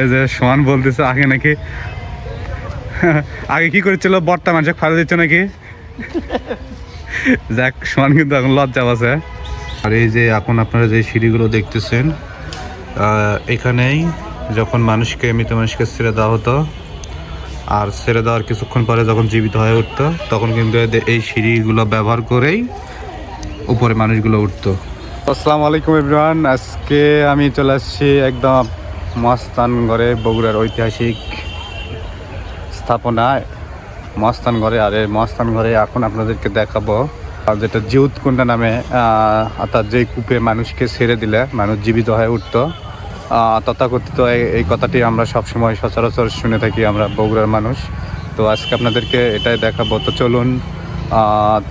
এই যে সোহান বলতেছে আগে নাকি আগে কি করেছিল বর্তা মানুষ ফাড়া দিচ্ছে নাকি। যাক, সোহান কিন্তু এখন লজ্জা আছে। আর এই যে এখন আপনারা যে সিঁড়িগুলো দেখতেছেন, এখানেই যখন মৃত মানুষকে ছেড়ে দেওয়া হতো, আর ছেড়ে দেওয়ার কিছুক্ষণ পরে যখন জীবিত হয়ে উঠতো, তখন কিন্তু এই সিঁড়িগুলো ব্যবহার করেই উপরে মানুষগুলো উঠতো। আসসালামু আলাইকুম এভরিওয়ান, আজকে আমি চলে আসছি একদম মস্তানগড়ে, বগুড়ার ঐতিহাসিক স্থাপনা মস্তানগড়ে। আর এই মস্তানগড়ে এখন আপনাদেরকে দেখাবো যেটা জিউতকুণ্ডা নামে, অর্থাৎ যে কূপে মানুষকে ছেড়ে দিলে মানুষ জীবিত হয়ে উঠতো, তথাকথিত এই কথাটি আমরা সবসময় সচরাচর শুনে থাকি আমরা বগুড়ার মানুষ। তো আজকে আপনাদেরকে এটাই দেখাবো, তো চলুন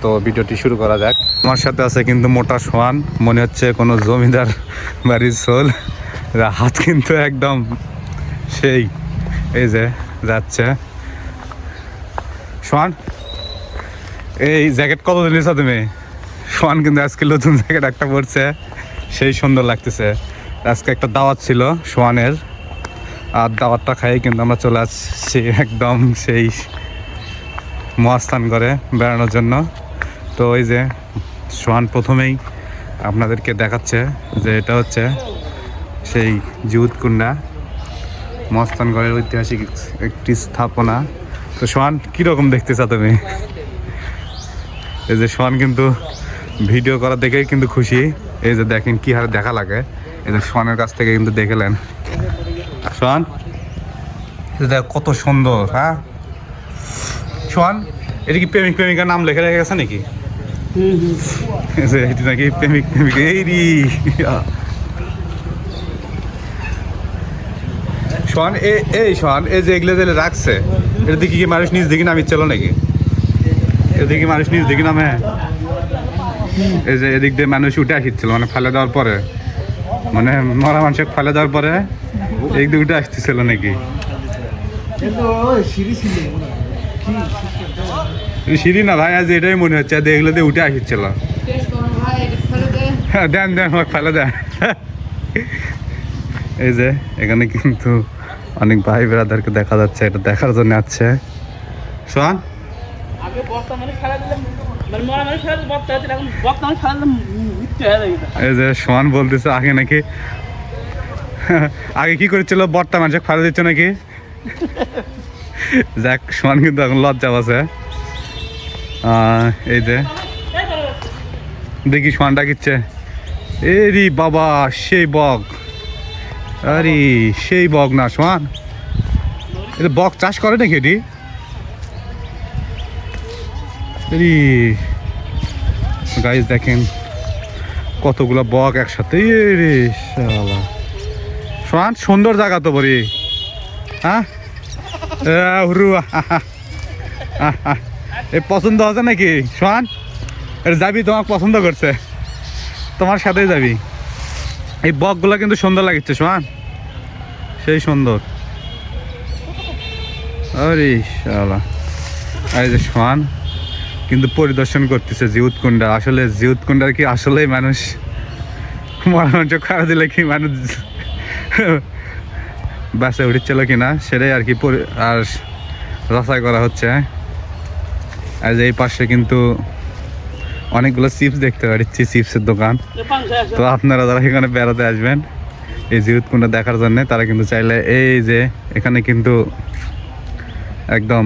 তো ভিডিওটি শুরু করা যাক। আমার সাথে আছে কিন্তু মোটা সোহান, মনে হচ্ছে কোনো জমিদার বাড়ির সোল। হাত কিন্তু একদম সেই, এই যে যাচ্ছে সোহান। এই জ্যাকেট কত দিয়েছ তুমি? সোহান কিন্তু আজকে নতুন জ্যাকেট একটা পরছে, সেই সুন্দর লাগতেছে। আজকে একটা দাওয়াত ছিল সোহানের, আর দাওয়াতটা খাই কিন্তু আমরা চলে আসছি একদম সেই মহাস্থান করে বেড়ানোর জন্য। তো ওই যে সোহান প্রথমেই আপনাদেরকে দেখাচ্ছে যে এটা হচ্ছে সেই জিউতকুণ্ডা, মহাস্থানগড়ের ঐতিহাসিক একটি স্থাপনা। তো সোহান, কীরকম দেখতেছ তুমি? এই যে সোহান কিন্তু ভিডিও করা দেখেই কিন্তু খুশি। এই যে দেখেন কি হারে দেখা লাগে, এই যে সোহানের কাছ থেকে কিন্তু দেখলেন। সোহান দেখ কত সুন্দর। হ্যাঁ সোহান, এটা কি প্রেমিক প্রেমিকার নাম লেখা রেখে গেছে নাকি? এটি নাকি প্রেমিক প্রেমিকা। এই রি সোহান, এই সোহান, এই যে এগুলো যে রাখছে, এটা দেখি কি মানুষ নিজ দিকে নামি চলো নাকি? এদিকে মানুষ নিজ দিকে নামে। এই যে এদিক দিয়ে মানুষ উঠে আসছিল, মানে ফেলে দেওয়ার পরে, মানে মরা মানুষকে ফেলে দেওয়ার পরে এই দিকে উঠে আসতেছিল নাকি? সিঁড়ি না ভাই, আজ এটাই মনে হচ্ছে এগুলো দিয়ে উঠে আসছিল। দেন দেন ফেলে দেন। এই যে এখানে কিন্তু অনেক ভাই বেড়াদেরকে দেখা যাচ্ছে, এটা দেখার জন্য আসছে। সোহান এই যে সোহান বলতেছে আগে নাকি আগে কি করেছিল বর্তা মানুষ ফাড়া দিচ্ছে নাকি। যাক, সোহান কিন্তু এখন লজ্জা আছে। এই যে দেখি সোহান ডাকিচ্ছে, এরি বাবা সেই বক। আরে সেই বক না সোহান, এটা বক চাষ করে নাকি? এটি গাইস দেখেন কতগুলো বক একসাথে। রে শালা সোহান, সুন্দর জায়গা তো বলি। হ্যাঁ এই পছন্দ হচ্ছে নাকি সোহান? এটা যাবি, তোমাকে পছন্দ করছে, তোমার সাথেই যাবি। এই বকগুলো কিন্তু সুন্দর লাগছে সোহান, সেই সুন্দর। আরে শালা, এই যে সোহান কিন্তু পরিদর্শন করতেছে জিউতকুণ্ডা। আসলে জিউতকুণ্ডার কি আসলেই মানুষ মরা মানুষ খাওয়া দিলে কি মানুষ বাসে উঠেছিল কিনা সেটাই আর কি আর যাচাই করা হচ্ছে। আর এই পাশে কিন্তু অনেকগুলো চিপস দেখতে পাচ্ছি, চিপসের দোকান। তো আপনারা যারা এখানে বেড়াতে আসবেন এই জিউতকুণ্ডা দেখার জন্য, তারা কিন্তু চাইলে এই যে এখানে কিন্তু একদম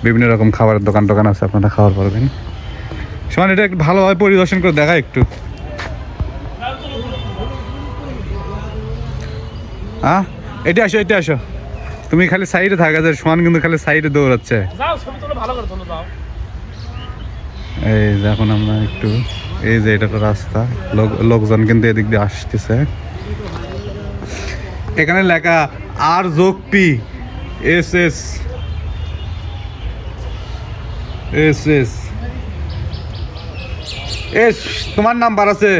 বিভিন্ন রকম খাবারের দোকান টোকান আছে, আপনারা খাবার পারবেন। সোহান, এটা একটু ভালোভাবে পরিদর্শন করে দেখা একটু। হ্যাঁ এটা আসো, এটা আসো, তুমি খালি সাইডে থাকা যায়। সোহান কিন্তু খালি সাইডে দৌড়াচ্ছে। এই এখন আমরা একটু, এই যে এটা তো রাস্তা, লোকজন কিন্তু এদিক দিয়ে আসতেছে। এখানে লেখা RJP SS তোমার নাম্বার আছে,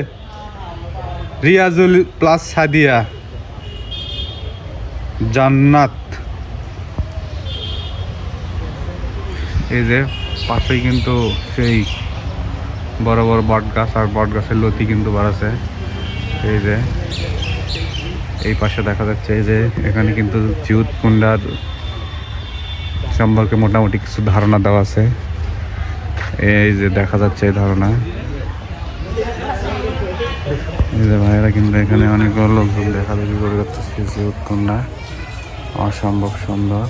রিয়াজুল প্লাস সাদিয়া জান্নাত। এই যে পাশেই কিন্তু সেই বড় বড় বট গাছ, আর বট গাছের লতি কিন্তু বাড়াছে। এই যে এই পাশে দেখা যাচ্ছে এই যে এখানে কিন্তু জিউত কুন্ডার সম্পর্কে মোটামুটি কিছু ধারণা দেওয়া আছে। এই যে দেখা যাচ্ছে এই ধারণা, এই যে ভাইয়েরা কিন্তু এখানে অনেকগুলো লোকজন দেখা দেখি করে করতেছে। জিউত কুন্ডা অসম্ভব সুন্দর।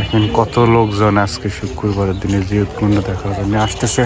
এখন কত লোকজন আজকে শুক্রবারের দিনে জিউত কুন্ডা দেখার জন্য আসতেছে।